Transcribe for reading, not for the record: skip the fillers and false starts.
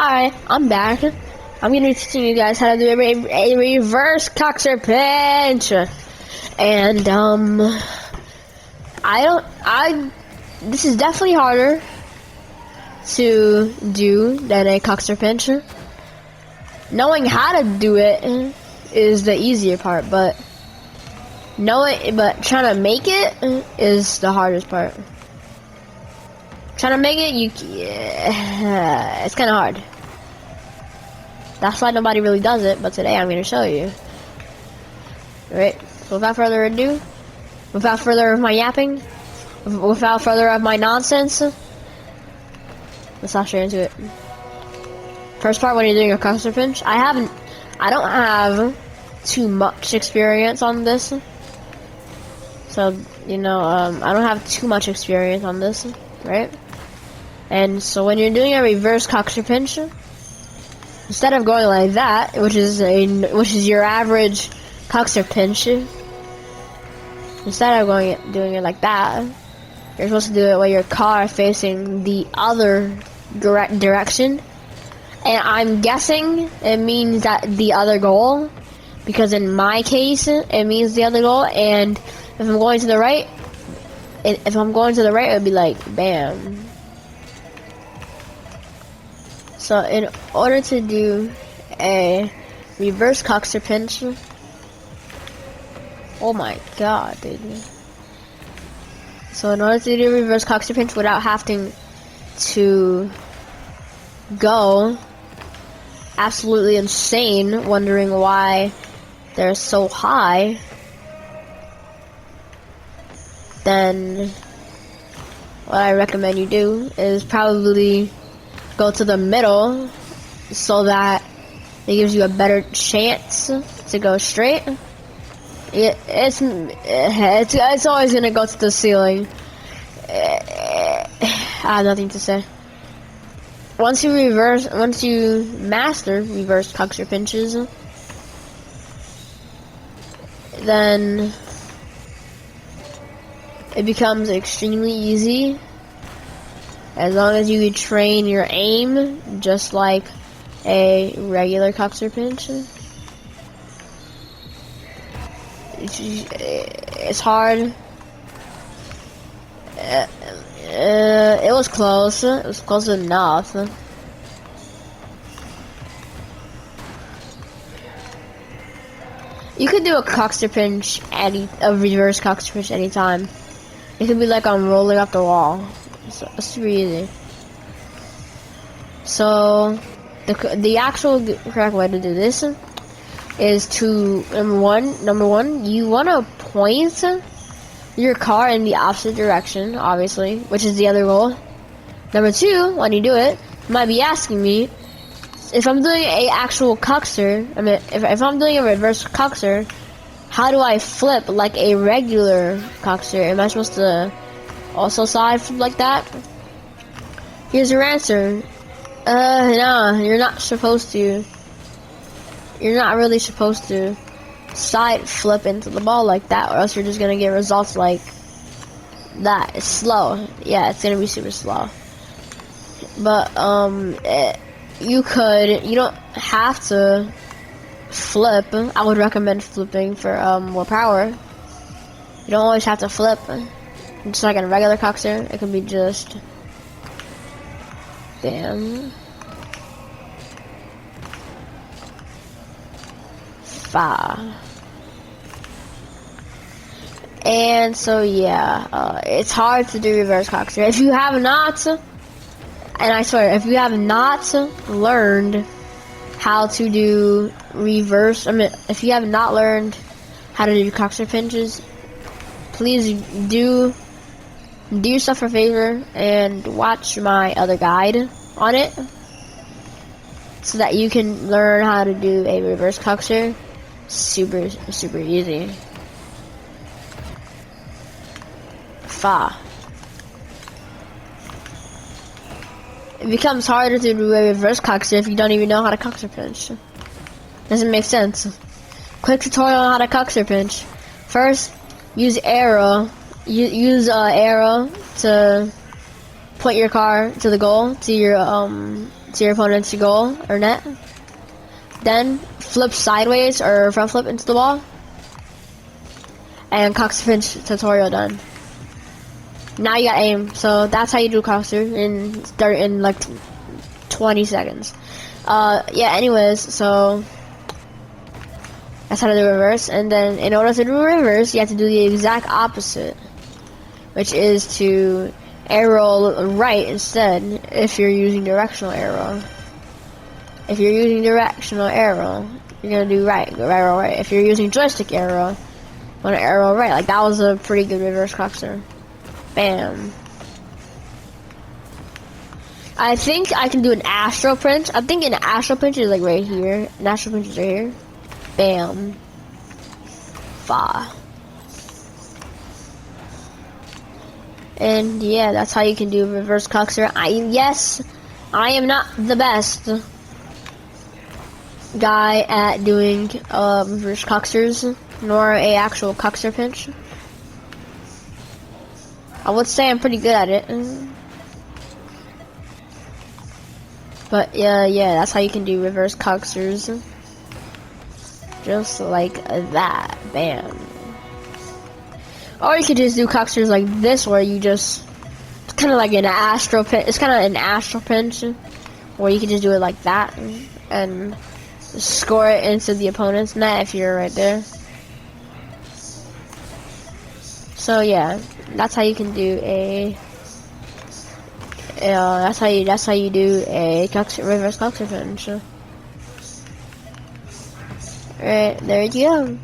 Hi, I'm back. I'm gonna be teaching you guys how to do a reverse Kuxir Pinch. And this is definitely harder to do than a Kuxir Pinch. Knowing how to do it is the easier part, but trying to make it is the hardest part. Trying to make it, it's kind of hard. That's why nobody really does it, but today I'm going to show you. Alright, so without further ado, without further of my yapping, without further of my nonsense, let's hop straight into it. First part, when you're doing a Kuxir Pinch, I don't have too much experience on this. So, you know, I don't have too much experience on this, right? And so when you're doing a reverse Kuxir Pinch, instead of going like that, which is your average Kuxir Pinch, instead of doing it like that, you're supposed to do it with your car facing the other direction. And I'm guessing it means that the other goal, because in my case it means the other goal. And if I'm going to the right, it would be like bam. So in order to do a reverse Kuxir Pinch, oh my god, dude. So in order to do a reverse Kuxir Pinch without having to go absolutely insane, wondering why they're so high, then what I recommend you do is probably go to the middle so that it gives you a better chance to go straight. It's always gonna go to the ceiling. I have nothing to say. Once you master reverse Kuxir Pinches, then it becomes extremely easy. As long as you train your aim, just like a regular Kuxir Pinch. It's hard. It was close. It was close enough. You could do a Kuxir Pinch a reverse Kuxir Pinch anytime. It could be like I'm rolling off the wall. It's super easy. So the actual correct way to do this is to number one, you want to point your car in the opposite direction, obviously, which is the other goal. Number two, when you do it, you might be asking me if I'm doing a actual Kuxir. I mean, if I'm doing a reverse Kuxir, how do I flip like a regular Kuxir? Am I supposed to also side flip like that? Here's your answer. No, you're not supposed to. You're not really supposed to side flip into the ball like that, or else you're just gonna get results like that. It's slow. Yeah, it's gonna be super slow. But you don't have to flip. I would recommend flipping for more power. You don't always have to flip. Just like a regular Kuxir, it can be just bam, fa. And so yeah, it's hard to do reverse Kuxir. If you have not, and I swear, if you have not learned how to do if you have not learned how to do Kuxir Pinches, please do yourself a favor and watch my other guide on it so that you can learn how to do a reverse Kuxir super easy. Fa. It becomes harder to do a reverse Kuxir if you don't even know how to Kuxir Pinch. Doesn't make sense. Quick tutorial on how to Kuxir Pinch. First, use arrow. Use arrow to point your car to the goal, to to your opponent's goal or net. Then flip sideways or front flip into the ball. And Kuxir Pinch tutorial done. Now you got aim. So that's how you do Kuxir in like 20 seconds. Yeah, anyways, so that's how to do reverse. And then in order to do reverse, you have to do the exact opposite, which is to arrow right instead if you're using directional arrow. If you're using directional arrow, you're gonna do right, go arrow right. If you're using joystick arrow, you wanna arrow right. Like that was a pretty good reverse Kuxir. Bam. I think I can do an Astro Pinch. I think an Astro Pinch is like right here. An Astro Pinch is right here. Bam. Fa. And yeah, that's how you can do reverse Kuxir. Yes, I am not the best guy at doing reverse Kuxirs, nor a actual Kuxir Pinch. I would say I'm pretty good at it. But yeah, that's how you can do reverse Kuxirs. Just like that. Bam. Or you could just do Kuxirs like this, where you just, it's kind of like an Astro Pinch. It's kind of an Astro Pinch, where you can just do it like that and score it into the opponent's net if you're right there. So yeah, that's how you can do a. That's how you do a reverse Kuxir Pinch. Alright, there you go.